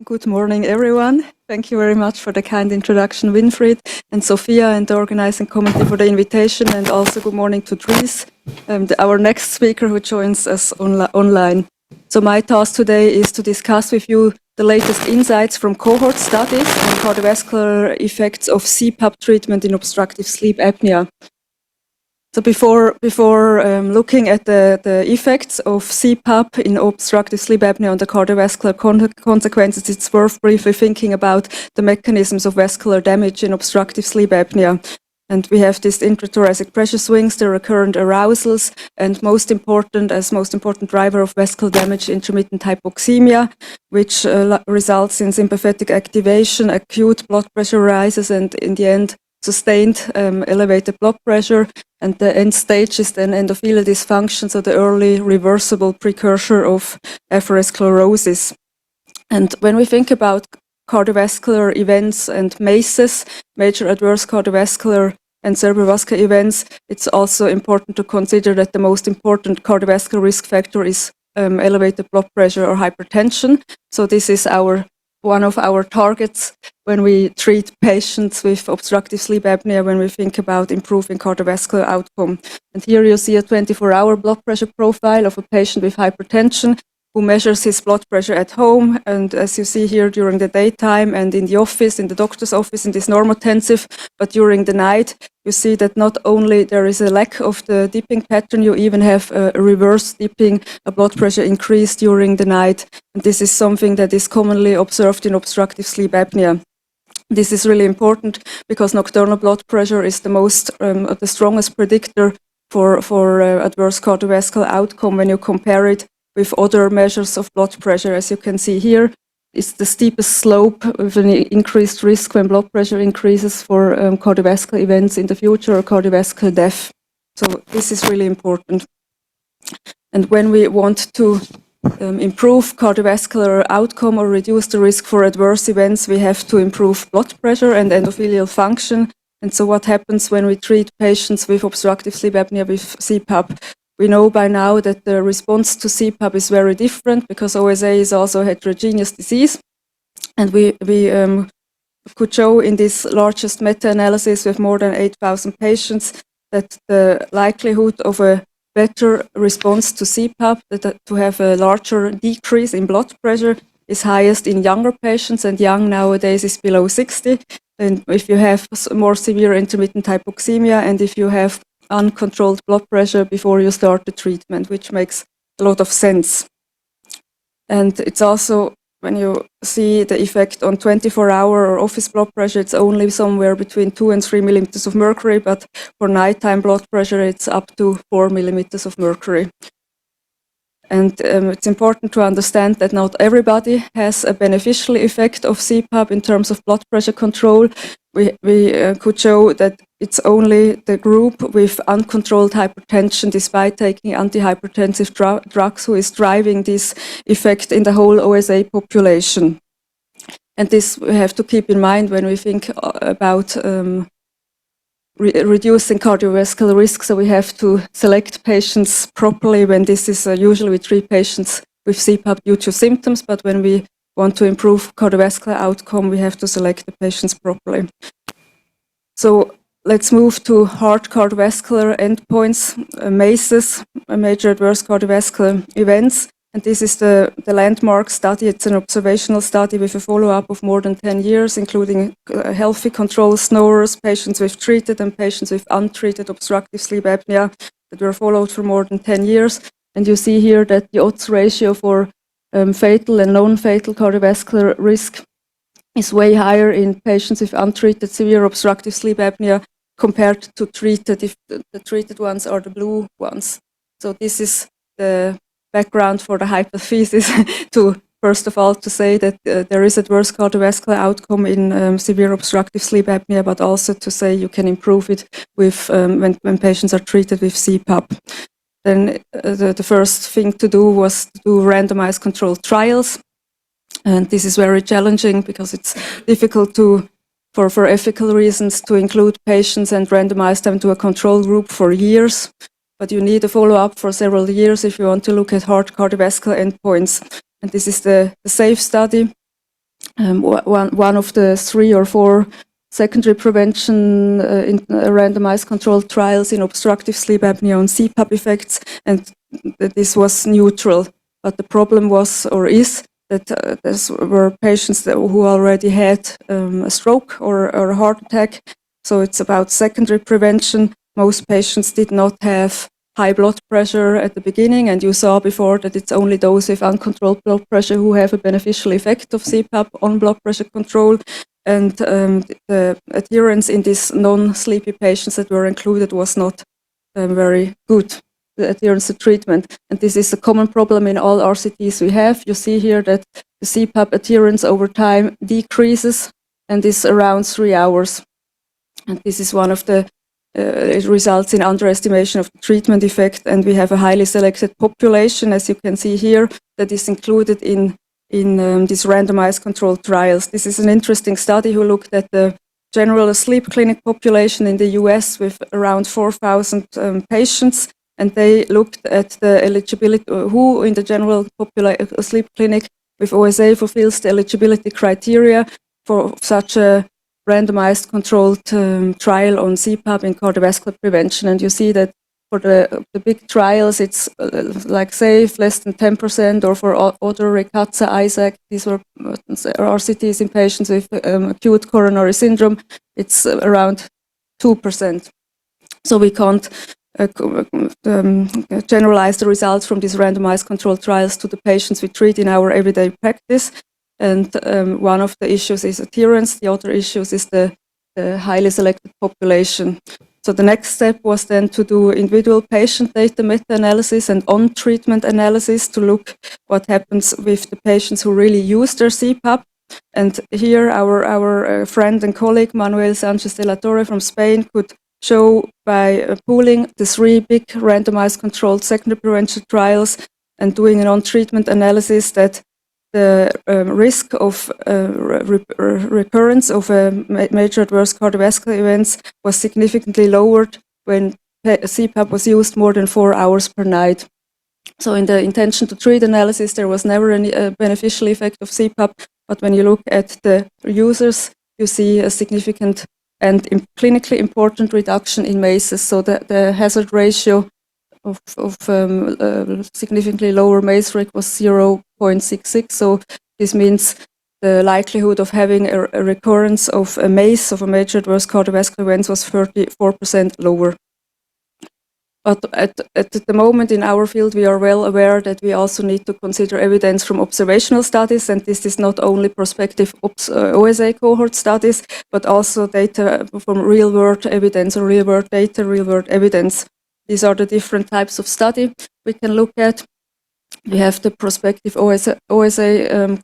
Good morning, everyone. Thank you very much for the kind introduction, Winfried and Sophia, and the organizing committee for the invitation, and also good morning to Dries, our next speaker who joins us online. So my task today is to discuss with you the latest insights from cohort studies on cardiovascular effects of CPAP treatment in obstructive sleep apnea. So before looking at the effects of CPAP in obstructive sleep apnea on the cardiovascular consequences, it's worth briefly thinking about the mechanisms of vascular damage in obstructive sleep apnea. And we have these intrathoracic pressure swings, the recurrent arousals, and most important driver of vascular damage, intermittent hypoxemia, which results in sympathetic activation, acute blood pressure rises, and in the end, sustained elevated blood pressure, and the end stage is then endothelial dysfunction, so the early reversible precursor of atherosclerosis. And when we think about cardiovascular events and MACEs, major adverse cardiovascular and cerebrovascular events, it's also important to consider that the most important cardiovascular risk factor is elevated blood pressure or hypertension. So this is one of our targets when we treat patients with obstructive sleep apnea, when we think about improving cardiovascular outcome. And here you see a 24-hour blood pressure profile of a patient with hypertension who measures his blood pressure at home. And as you see here, during the daytime and in the office, in the doctor's office, in this normotensive, but during the night, you see that not only there is a lack of the dipping pattern, you even have a reverse dipping, a blood pressure increase during the night. And this is something that is commonly observed in obstructive sleep apnea. This is really important because nocturnal blood pressure is the strongest predictor for adverse cardiovascular outcome when you compare it with other measures of blood pressure. As you can see here, it's the steepest slope with an increased risk when blood pressure increases for cardiovascular events in the future or cardiovascular death. So this is really important. And when we want to improve cardiovascular outcome or reduce the risk for adverse events, we have to improve blood pressure and endothelial function. And so what happens when we treat patients with obstructive sleep apnea with CPAP? We know by now that the response to CPAP is very different because OSA is also a heterogeneous disease. And we could show in this largest meta-analysis with more than 8,000 patients that the likelihood of a better response to CPAP, to have a larger decrease in blood pressure, is highest in younger patients, and young nowadays is below 60. And if you have more severe intermittent hypoxemia and if you have uncontrolled blood pressure before you start the treatment, which makes a lot of sense. And it's also, when you see the effect on 24-hour or office blood pressure, it's only somewhere between 2 and 3 millimeters of mercury, but for nighttime blood pressure, it's up to 4 millimeters of mercury. And it's important to understand that not everybody has a beneficial effect of CPAP in terms of blood pressure control. We could show that it's only the group with uncontrolled hypertension, despite taking antihypertensive drugs, who is driving this effect in the whole OSA population. And this we have to keep in mind when we think about reducing cardiovascular risk. So we have to select patients properly when this is, usually we treat patients with CPAP due to symptoms, but when we want to improve cardiovascular outcome, we have to select the patients properly. So let's move to hard cardiovascular endpoints, MACEs, major adverse cardiovascular events. And this is the landmark study. It's an observational study with a follow-up of more than 10 years, including healthy control snorers, patients with treated and patients with untreated obstructive sleep apnea that were followed for more than 10 years. And you see here that the odds ratio for fatal and non-fatal cardiovascular risk is way higher in patients with untreated severe obstructive sleep apnea compared to treated, if the treated ones are the blue ones. So this is the background for the hypothesis to, first of all, to say that there is adverse cardiovascular outcome in severe obstructive sleep apnea, but also to say you can improve it with when patients are treated with CPAP. Then the first thing to do was to do randomized controlled trials. And this is very challenging because it's difficult for ethical reasons to include patients and randomize them to a control group for years. But you need a follow-up for several years if you want to look at hard cardiovascular endpoints. And this is the SAFE study. One of the 3 or 4 secondary prevention in randomized controlled trials in obstructive sleep apnea on CPAP effects, and this was neutral. But the problem was, or is, that there were patients who already had a stroke or a heart attack. So it's about secondary prevention. Most patients did not have high blood pressure at the beginning, and you saw before that it's only those with uncontrolled blood pressure who have a beneficial effect of CPAP on blood pressure control. And the adherence in these non-sleepy patients that were included was not very good, the adherence to treatment. And this is a common problem in all RCTs we have. You see here that the CPAP adherence over time decreases and is around 3 hours. And this is one of the it results in underestimation of the treatment effect, and we have a highly selected population, as you can see here, that is included in these randomized controlled trials. This is an interesting study who looked at the general sleep clinic population in the US with around 4,000 patients, and they looked at the eligibility, who in the general sleep clinic with OSA fulfills the eligibility criteria for such a randomized controlled trial on CPAP in cardiovascular prevention. And you see that for the big trials, it's like safe, less than 10%, or for other Ricazza, Isaac, these were RCTs in patients with acute coronary syndrome, it's around 2%. So we can't generalize the results from these randomized controlled trials to the patients we treat in our everyday practice. And one of the issues is adherence. The other issues is the highly selected population. So the next step was then to do individual patient data meta-analysis and on-treatment analysis to look what happens with the patients who really use their CPAP. And here our friend and colleague Manuel Sánchez de la Torre from Spain could show by pooling the 3 big randomized controlled secondary prevention trials and doing an on-treatment analysis that the risk of recurrence of major adverse cardiovascular events was significantly lowered when CPAP was used more than 4 hours per night. So in the intention to treat analysis, there was never any beneficial effect of CPAP, but when you look at the users, you see a significant and clinically important reduction in MACEs. So the hazard ratio of significantly lower MACE rate was 0.66. So this means the likelihood of having a recurrence of a MACE, of a major adverse cardiovascular event, was 34% lower. But at the moment in our field, we are well aware that we also need to consider evidence from observational studies, and this is not only prospective OSA cohort studies, but also data from real-world evidence or real-world data, real-world evidence. These are the different types of study we can look at. We have the prospective OSA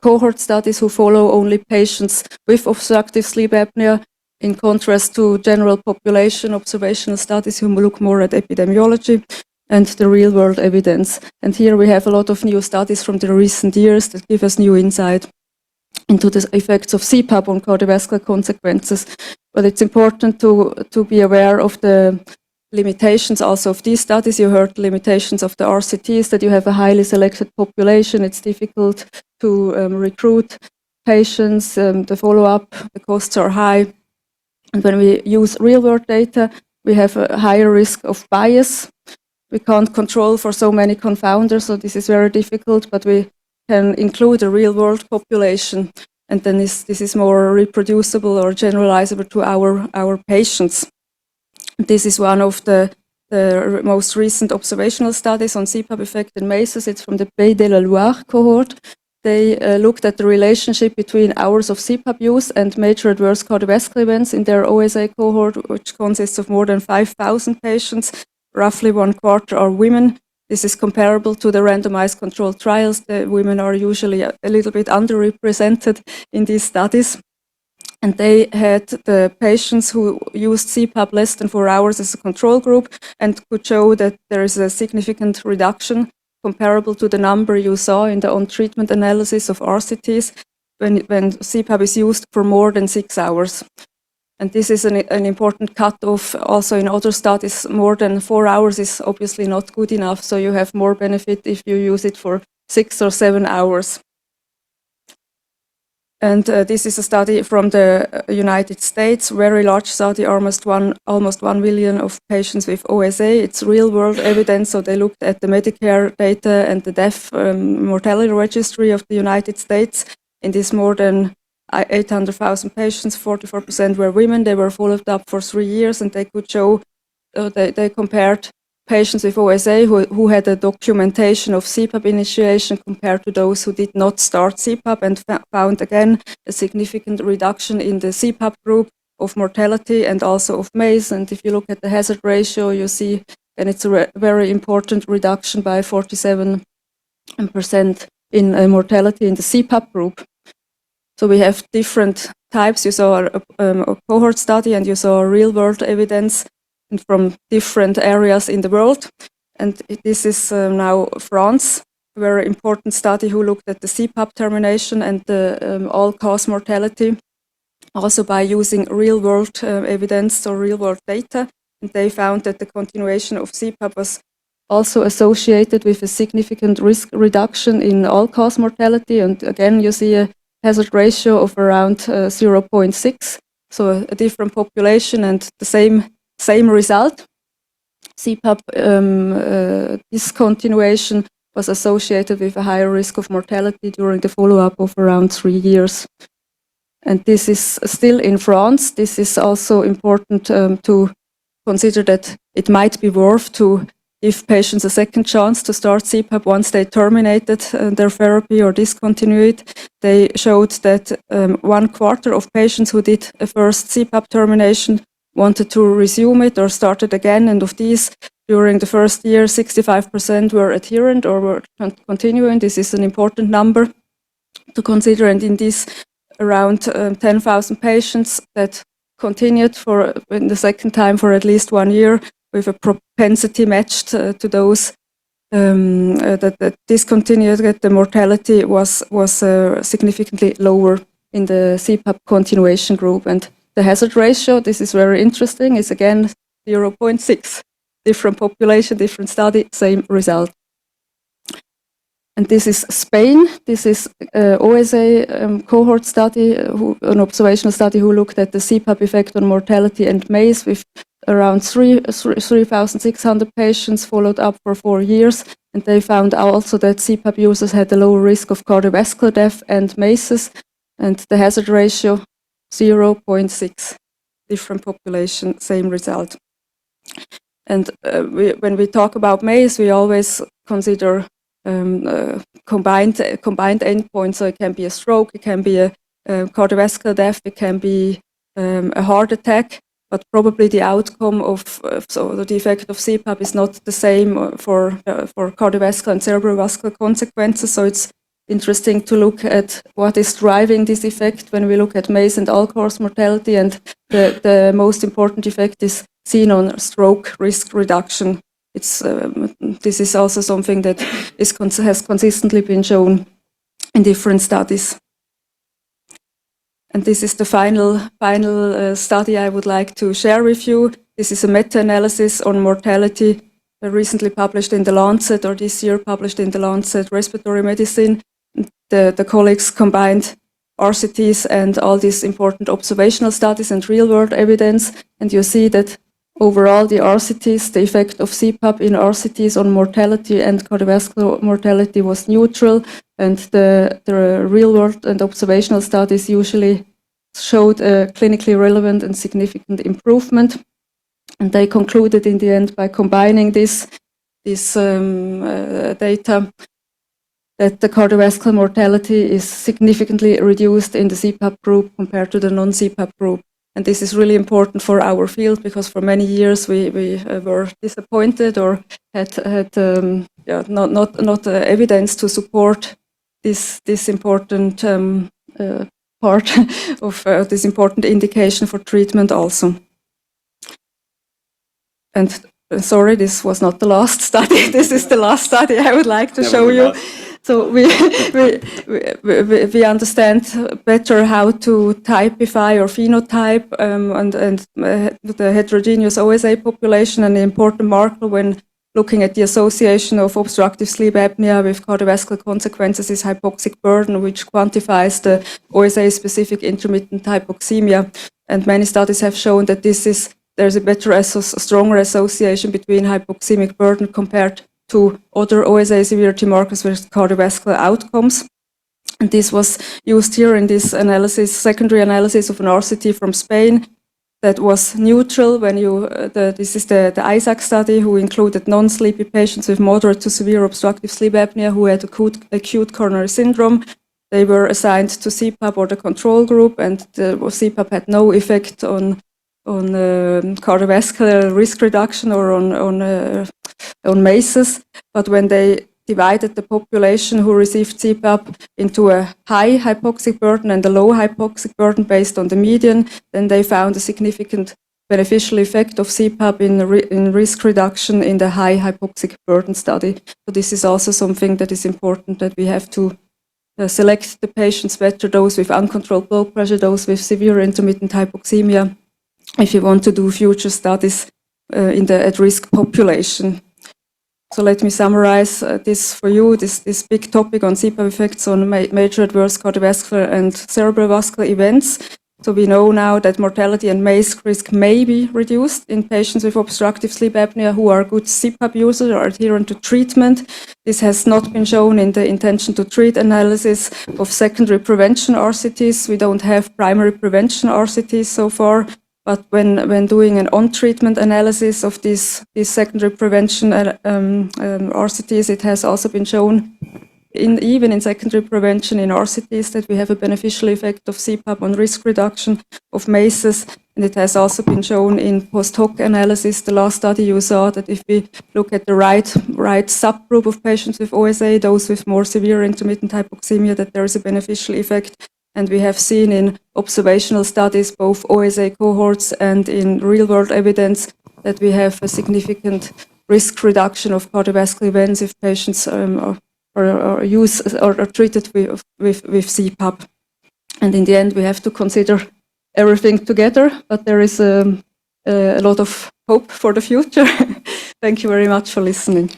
cohort studies who follow only patients with obstructive sleep apnea, in contrast to general population observational studies who look more at epidemiology and the real-world evidence. And here we have a lot of new studies from the recent years that give us new insight into the effects of CPAP on cardiovascular consequences. But it's important to be aware of the limitations also of these studies. You heard the limitations of the RCTs, that you have a highly selected population. It's difficult to recruit patients, the follow-up, the costs are high. And when we use real-world data, we have a higher risk of bias. We can't control for so many confounders, so this is very difficult, but we can include a real-world population, and then this is more reproducible or generalizable to our patients. This is one of the most recent observational studies on CPAP effect in MACEs. It's from the Pays de la Loire cohort. They looked at the relationship between hours of CPAP use and major adverse cardiovascular events in their OSA cohort, which consists of more than 5,000 patients. Roughly 1/4 are women. This is comparable to the randomized controlled trials. The women are usually a little bit underrepresented in these studies. And they had the patients who used CPAP less than 4 hours as a control group and could show that there is a significant reduction comparable to the number you saw in the on-treatment analysis of RCTs when CPAP is used for more than 6 hours. And this is an important cutoff also in other studies. More than 4 hours is obviously not good enough, so you have more benefit if you use it for 6 or 7 hours. And this is a study from the United States, very large study, almost 1 million of patients with OSA. It's real-world evidence, so they looked at the Medicare data and the death mortality registry of the United States. In this more than 800,000 patients, 44% were women. They were followed up for 3 years, and they could show, they compared patients with OSA who had a documentation of CPAP initiation compared to those who did not start CPAP, and found again a significant reduction in the CPAP group of mortality and also of MACE. And if you look at the hazard ratio, you see, and it's a very important reduction by 47% in mortality in the CPAP group. So we have different types. You saw a cohort study, and you saw real-world evidence from different areas in the world. And this is now France, a very important study who looked at the CPAP termination and the all-cause mortality, also by using real-world evidence or real-world data. And they found that the continuation of CPAP was also associated with a significant risk reduction in all-cause mortality. And again, you see a hazard ratio of around 0.6, so a different population and the same result. CPAP discontinuation was associated with a higher risk of mortality during the follow-up of around 3 years. And this is still in France. This is also important to consider that it might be worth to give patients a second chance to start CPAP once they terminated their therapy or discontinue it. They showed that 1/4 of patients who did a first CPAP termination wanted to resume it or start it again, and of these, during the first year, 65% were adherent or were continuing. This is an important number to consider, and in this around 10,000 patients that continued in the second time for at least 1 year, with a propensity matched to those that discontinued, the mortality was significantly lower in the CPAP continuation group. And the hazard ratio, this is very interesting, is again 0.6. Different population, different study, same result. And this is Spain. This is OSA cohort study, an observational study who looked at the CPAP effect on mortality and MACE with around 3,600 patients followed up for 4 years. And they found also that CPAP users had a lower risk of cardiovascular death and MACEs, and the hazard ratio 0.6. Different population, same result. And when we talk about MACE, we always consider combined endpoints. So it can be a stroke, it can be a cardiovascular death, it can be a heart attack. But probably the outcome so the effect of CPAP is not the same for cardiovascular and cerebrovascular consequences. So it's interesting to look at what is driving this effect when we look at MACE and all-cause mortality, and the most important effect is seen on stroke risk reduction. This is also something that has consistently been shown in different studies. And this is the final study I would like to share with you. This is a meta-analysis on mortality recently published in The Lancet, or this year published in The Lancet Respiratory Medicine. The colleagues combined RCTs and all these important observational studies and real-world evidence. And you see that overall the RCTs, the effect of CPAP in RCTs on mortality and cardiovascular mortality was neutral, and the real-world and observational studies usually showed a clinically relevant and significant improvement. And they concluded in the end, by combining this data, that the cardiovascular mortality is significantly reduced in the CPAP group compared to the non-CPAP group. And this is really important for our field, because for many years we were disappointed or had not evidence to support this important part of this important indication for treatment also. And sorry, this was not the last study. This is the last study I would like to show you. So we understand better how to typify or phenotype and the heterogeneous OSA population. And the important marker when looking at the association of obstructive sleep apnea with cardiovascular consequences is hypoxic burden, which quantifies the OSA-specific intermittent hypoxemia. And many studies have shown that there's a better, stronger association between hypoxemic burden compared to other OSA severity markers with cardiovascular outcomes. And this was used here in this analysis, secondary analysis of an RCT from Spain that was neutral when this is the ISAC study, who included non-sleepy patients with moderate to severe obstructive sleep apnea who had acute coronary syndrome. They were assigned to CPAP or the control group, and the CPAP had no effect on cardiovascular risk reduction or on MACEs. But when they divided the population who received CPAP into a high hypoxic burden and a low hypoxic burden based on the median, then they found a significant beneficial effect of CPAP in risk reduction in the high hypoxic burden study. So this is also something that is important, that we have to select the patients better, those with uncontrolled blood pressure, those with severe intermittent hypoxemia, if you want to do future studies in the at-risk population. So let me summarize this for you, this big topic on CPAP effects on major adverse cardiovascular and cerebrovascular events. So we know now that mortality and MACE risk may be reduced in patients with obstructive sleep apnea who are good CPAP users or adherent to treatment. This has not been shown in the intention to treat analysis of secondary prevention RCTs. We don't have primary prevention RCTs so far. But when doing an on-treatment analysis of these secondary prevention RCTs, it has also been shown, even in secondary prevention in RCTs, that we have a beneficial effect of CPAP on risk reduction of MACEs. And it has also been shown in post-hoc analysis, the last study you saw, that if we look at the right subgroup of patients with OSA, those with more severe intermittent hypoxemia, that there is a beneficial effect. And we have seen in observational studies, both OSA cohorts and in real-world evidence, that we have a significant risk reduction of cardiovascular events if patients are treated with CPAP. And in the end, we have to consider everything together, but there is a lot of hope for the future. Thank you very much for listening.